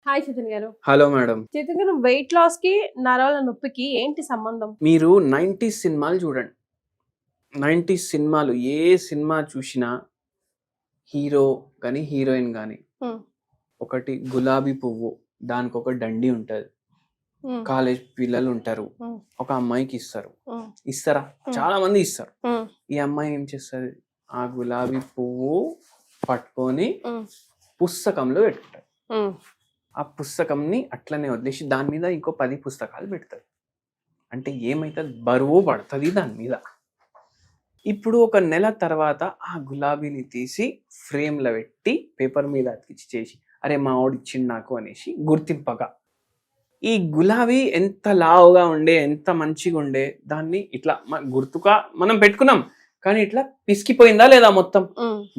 Hi Chaitanya గారు. Hello madam. Chaitanya గారు, weight loss కి నరాల నొప్పికి ఏంటి సంబంధం? మీరు 90s సినిమాలు చూడండి. 90s సినిమాలు ఏ సినిమా చూసినా హీరో గాని హీరోయిన్ గాని ఒకటి గులాబీ పువ్వు, దానికి ఒక దండి ఉంటది, కాలేజ్ పిల్లలు ఉంటారు, ఒక అమ్మాయికి ఇస్తారా? చాలా మంది ఇస్తారు. ఈ అమ్మాయి ఏం చేస్తుంది? ఆ గులాబీ పువ్వు పట్టుకొని పుస్తకంలో పెట్టుకుంటారు. ఆ పుస్తకంని అట్లనే వదిలేసి దాని మీద ఇంకో 10 పుస్తకాలు పెడతారు. అంటే ఏమైతుంది? బరువు పడుతుంది దాని మీద. ఇప్పుడు ఒక నెల తర్వాత ఆ గులాబీని తీసి ఫ్రేమ్లో పెట్టి పేపర్ మీద అతికిచ్చి చేసి, అరే మా వాడు ఇచ్చిండు నాకు అనేసి గుర్తింపగా. ఈ గులాబీ ఎంత లావుగా ఉండే, ఎంత మంచిగా ఉండే, దాన్ని ఇట్లా గుర్తుగా మనం పెట్టుకున్నాం, కానీ ఇట్లా పిసికిపోయిందా లేదా మొత్తం?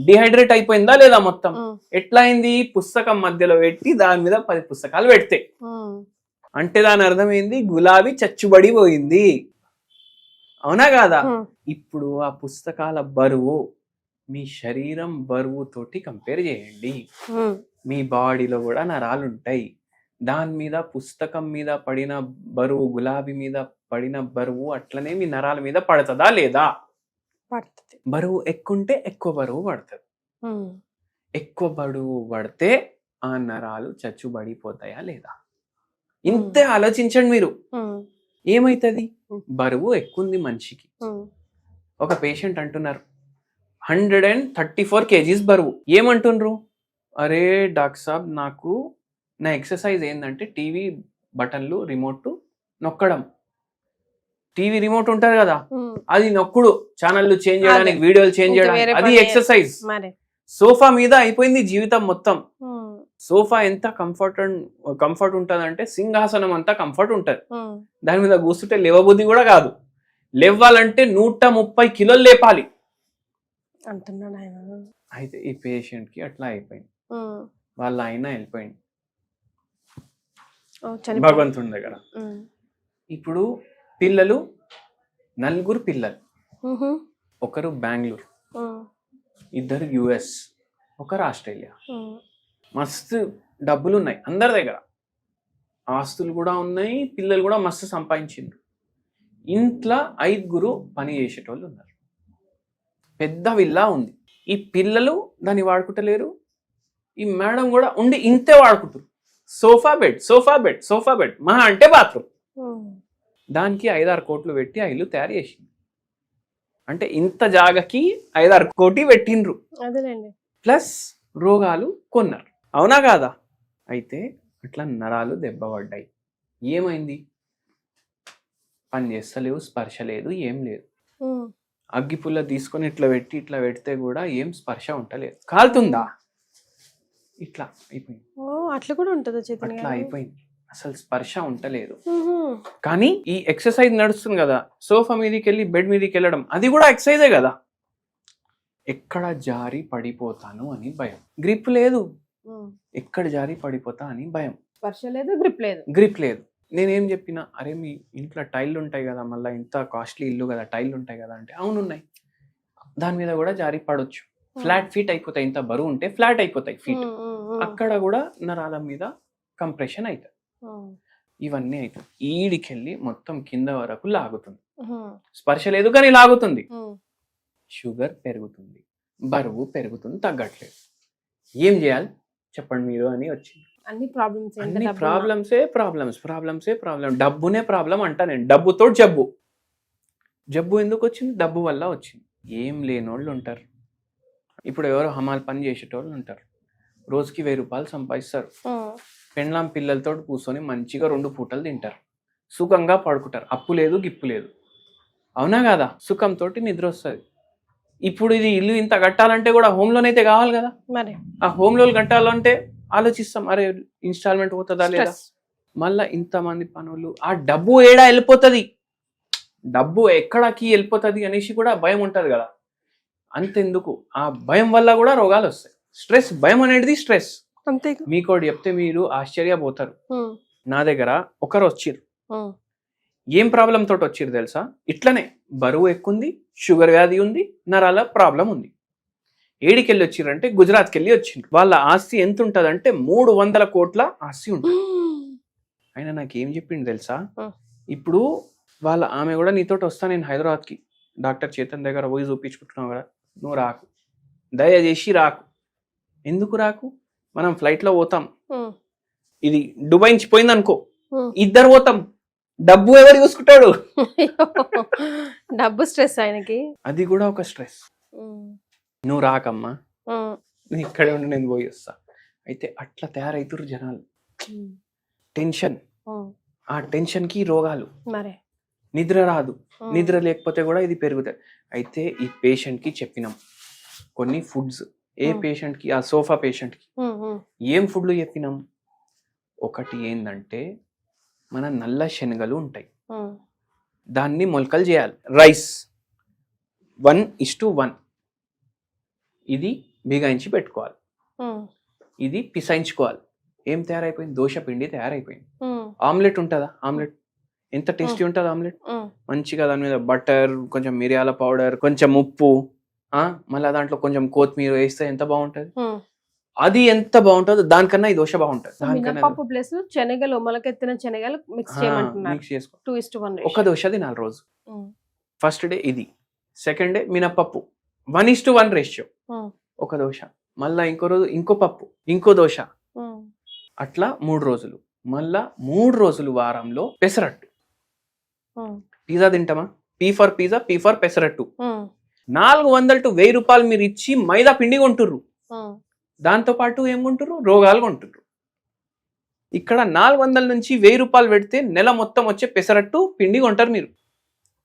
డిహైడ్రేట్ అయిపోయిందా లేదా మొత్తం? ఎట్లా అయింది? పుస్తకం మధ్యలో పెట్టి దాని మీద 10 పుస్తకాలు పెడితే, అంటే దాని అర్థమైంది గులాబీ చచ్చుబడిపోయింది. అవునా కాదా? ఇప్పుడు ఆ పుస్తకాల బరువు మీ శరీరం బరువు తోటి కంపేర్ చేయండి. మీ బాడీలో కూడా నరాలు ఉంటాయి. దాని మీద పుస్తకం మీద పడిన బరువు, గులాబీ మీద పడిన బరువు అట్లనే మీ నరాల మీద పడుతుందా లేదా? పడుతుంది. బరువు ఎక్కుంటే ఎక్కువ బరువు పడుతుంది. ఎక్కువ బరువు పడితే ఆ నరాలు చచ్చుబడిపోతాయా లేదా? ఇంతే ఆలోచించండి మీరు. ఏమైతుంది? బరువు ఎక్కుంది మనిషికి. ఒక పేషెంట్ అంటున్నారు 134 kgs బరువు. ఏమంటుండ్రు? అరే డాక్టర్ సాబ్, నాకు నా ఎక్సర్సైజ్ ఏంటంటే టీవీ బటన్లు రిమోట్ నొక్కడం. టీవీ రిమోట్ ఉంటది కదా, అది నొక్కుడు, ఛానల్ చేంజ్ చేయడానికి, వీడియోలు చేంజ్ చేయడానికి, అది ఎక్సర్సైజ్. సోఫా మీద అయిపోయింది జీవితం మొత్తం. సోఫా ఎంత కంఫర్ట్ ఉంటది అంటే సింహాసనం అంతా కంఫర్ట్ ఉంటది. దాని మీద కూర్చుంటే లేవబుద్ధి కూడా కాదు. లేవాలంటే 130 కిలోలు లేపాలి అంటున్నాడు ఆయన. అయితే ఈ పేషెంట్ కి అట్లా అయిపోయింది. వాళ్ళ ఆయన వెళ్ళిపోయింది భగవంతుని దగ్గర. ఇప్పుడు పిల్లలు 4 పిల్లలు. ఒకరు బెంగళూరు, 2 US, ఒకరు ఆస్ట్రేలియా. మస్తు డబ్బులు ఉన్నాయి అందరి దగ్గర, ఆస్తులు కూడా ఉన్నాయి, పిల్లలు కూడా మస్తు సంపాదించిండ్రు. ఇంట్లో 5 పని చేసేటోళ్ళు ఉన్నారు. పెద్ద విల్లా ఉంది. ఈ పిల్లలు దాన్ని వాడుకుంటలేరు, ఈ మేడం కూడా ఉండి ఇంతే వాడుకుంటారు. సోఫా బెడ్ మహా అంటే బాత్రూమ్. దానికి 5-6 కోట్లు పెట్టి ఆ ఇల్లు తయారు చేసింది. అంటే ఇంత జాగకి 5-6 కోటి పెట్టిండ్రు, ప్లస్ రోగాలు కొన్నారు. అవునా కాదా? అయితే అట్లా నరాలు దెబ్బపడ్డాయి. ఏమైంది? పని చేస్తలేవు, స్పర్శ లేదు, ఏం లేదు. అగ్గిపుల్ల తీసుకొని ఇట్లా పెడితే కూడా ఏం స్పర్శ ఉంటలేదు. కాలుతుందా? ఇట్లా అయిపోయింది. అట్లా కూడా ఉంటుందా? అట్లా అయిపోయింది, అసలు స్పర్శ ఉంటలేదు. కానీ ఈ ఎక్సర్సైజ్ నడుస్తుంది కదా, సోఫా మీదకి వెళ్ళి బెడ్ మీదకి వెళ్ళడం, అది కూడా ఎక్సర్సైజే కదా. ఎక్కడ జారి పడిపోతాను అని భయం, గ్రిప్ లేదు. ఎక్కడ జారి పడిపోతా అని భయం, స్పర్శ లేదు, గ్రిప్ లేదు. నేనేం చెప్పినా, అరే మీ ఇంట్లో టైళ్ళు ఉంటాయి కదా, మళ్ళీ ఇంత కాస్ట్లీ ఇల్లు కదా, టైళ్ళు ఉంటాయి కదా అంటే, అవును ఉన్నాయి, దాని మీద కూడా జారి పడవచ్చు. ఫ్లాట్ ఫీట్ అయిపోతాయి, ఇంత బరువు ఉంటే ఫ్లాట్ అయిపోతాయి ఫీట్. అక్కడ కూడా నరాల మీద కంప్రెషన్ అవుతుంది. ఇవన్నీ అవుతుంది. ఈడికెళ్ళి మొత్తం కింద వరకు లాగుతుంది. స్పర్శ లేదు కానీ లాగుతుంది. షుగర్ పెరుగుతుంది, బరువు పెరుగుతుంది, తగ్గట్లేదు. ఏం చేయాలి చెప్పండి మీరు అని వచ్చింది. అన్ని ప్రాబ్లమ్స్. డబ్బునే ప్రాబ్లం అంటా నేను. డబ్బుతో జబ్బు ఎందుకు వచ్చింది? డబ్బు వల్ల వచ్చింది. ఏం లేనోళ్ళు ఉంటారు. ఇప్పుడు ఎవరో హమాల్ పని చేసేటోళ్ళు ఉంటారు, రోజుకి 1000 రూపాయలు సంపాదిస్తారు. పెండ్లాం పిల్లలతో కూర్చొని మంచిగా 2 పూటలు తింటారు, సుఖంగా పడుకుంటారు, అప్పు లేదు, గిప్పు లేదు. అవునా కాదా? సుఖంతో నిద్ర వస్తుంది. ఇప్పుడు ఇది ఇల్లు ఇంత కట్టాలంటే కూడా హోమ్ లోన్ అయితే కావాలి కదా. మరి ఆ హోమ్ లోన్ కట్టాలంటే ఆలోచిస్తాం, అరే ఇన్స్టాల్మెంట్ పోతుందా లేదా, మళ్ళా ఇంతమంది పనులు, ఆ డబ్బు ఏడా వెళ్ళిపోతుంది, డబ్బు ఎక్కడికి వెళ్ళిపోతుంది అనేసి కూడా భయం ఉంటుంది కదా. అంతెందుకు, ఆ భయం వల్ల కూడా రోగాలు వస్తాయి. స్ట్రెస్, భయం అనేది స్ట్రెస్. మీకోటి చెప్తే మీరు ఆశ్చర్యపోతారు. నా దగ్గర ఒకరు వచ్చిర్రు, ఏం ప్రాబ్లం తోటి వచ్చిర్రు తెలుసా? ఇట్లనే బరువు ఎక్కుంది, షుగర్ వ్యాధి ఉంది, నరాల ప్రాబ్లం ఉంది. ఏడికెళ్ళి వచ్చిర్రంటే గుజరాత్కి వెళ్ళి వచ్చిండ్రు. వాళ్ళ ఆస్తి ఎంత ఉంటదంటే 300 కోట్ల ఆస్తి ఉంటుంది. ఆయన నాకేం చెప్పిండు తెలుసా, ఇప్పుడు వాళ్ళ ఆమె కూడా నీతోటి వస్తా నేను హైదరాబాద్కి, డాక్టర్ చేతన్ దగ్గర పోయి చూపించుకుంటున్నావు కదా, నువ్వు రాకు, దయచేసి రాకు. ఎందుకు రాకు, మనం ఫ్లైట్లో పోతాం, ఇది దుబాయ్ నుంచి పోయింది అనుకో, ఇద్దరు పోతాం, డబ్బు ఎవరు చూసుకుంటాడు? డబ్బు స్ట్రెస్ ఆయనకి, అది కూడా ఒక స్ట్రెస్. నువ్వు రాకమ్మా, నేను ఇక్కడే ఉండి నేను పోయి వస్తా. అయితే అట్లా తయారైతురు జనాలు. టెన్షన్, ఆ టెన్షన్ కి రోగాలు, నిద్ర రాదు, నిద్ర లేకపోతే కూడా ఇది పెరుగుతుంది. అయితే ఈ పేషెంట్ కి చెప్పినాం కొన్ని ఫుడ్స్. ఏ పేషెంట్ కి, ఆ సోఫా పేషెంట్ కి ఏం ఫుడ్లు చెప్పినాం? ఒకటి ఏంటంటే మన నల్ల శనగలు ఉంటాయి, దాన్ని మొలకలు చేయాలి. రైస్ 1:1 ఇది బిగాయించి పెట్టుకోవాలి, ఇది పిసాయించుకోవాలి. ఏం తయారైపోయింది? దోశ పిండి తయారైపోయింది. ఆమ్లెట్ ఉంటుందా? ఆమ్లెట్ ఎంత టేస్టీ ఉంటుంది ఆమ్లెట్. మంచిగా దాని మీద బటర్, కొంచెం మిరియాల పౌడర్, కొంచెం ఉప్పు, మళ్ళీ దాంట్లో కొంచెం కొత్తిమీర వేస్తే ఎంత బాగుంటది. అది ఎంత బాగుంటుందో దానికన్నా ఈ దోశ బాగుంటది. మినపప్పు ప్లస్ శనగలు, మొలకెత్తిన శనగలు మిక్స్ చేయమంటున్నారు. మిక్స్ చేసుకో, 2:1 ఒక దోశ తినాలి రోజు. ఫస్ట్ డే ఇది, సెకండ్ డే మినపప్పు 1:1 రేషియో, ఒక దోశ. మళ్ళా ఇంకో రోజు ఇంకో పప్పు, ఇంకో దోశ. అట్లా 3 రోజులు. మళ్ళా 3 రోజులు వారంలో పెసరట్టు. పిజ్జా తింటామా? P for pizza, P for pesarattu. 400 to 1000 రూపాయలు మీరు ఇచ్చి మైదా పిండి కొంటుర్రు, దాంతో పాటు ఏం కొంటుర్రు? రోగాలు కొంటుర్రు. ఇక్కడ 400 నుంచి 1000 రూపాయలు పెడితే నెల మొత్తం వచ్చే పెసరట్టు పిండి కొంటారు మీరు,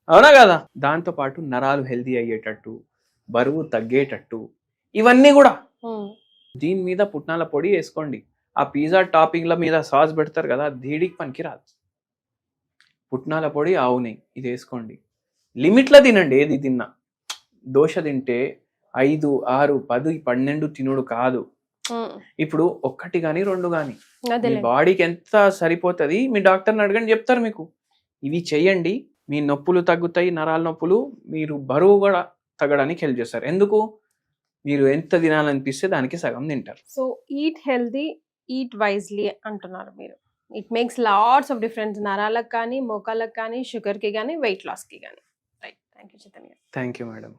అవునా కదా? దాంతో పాటు నరాలు హెల్దీ అయ్యేటట్టు, బరువు తగ్గేటట్టు, ఇవన్నీ కూడా. దీని మీద పుట్నాల పొడి వేసుకోండి. ఆ పిజ్జా టాపింగ్ల మీద సాస్ పెడతారు కదా, దీడికి పనికి రాదు. పుట్నాల పొడి, ఆవు నెయ్యి, ఇది వేసుకోండి. లిమిట్లో తినండి. ఏది తిన్నా, దోశ తింటే 5, 6, 10, 12 తినుడు కాదు. ఇప్పుడు 1 కానీ 2 కానీ మీ బాడీకి ఎంత సరిపోతుంది మీ డాక్టర్ని అడగండి, చెప్తారు మీకు. ఇవి చెయ్యండి, మీ నొప్పులు తగ్గుతాయి, నరాల నొప్పులు. మీరు బరువు కూడా తగ్గడానికి హెల్ప్ చేస్తారు. ఎందుకు? మీరు ఎంత తినాలనిపిస్తే దానికి సగం తింటారు. So eat healthy, eat wisely అంటున్నారు మీరు. It makes lots of difference, నరాలకు కానీ, మోకాళ్ళకి కానీ, షుగర్కి కానీ, వెయిట్ లాస్కి కానీ. Right. Thank you Chaitanya. Thank you madam.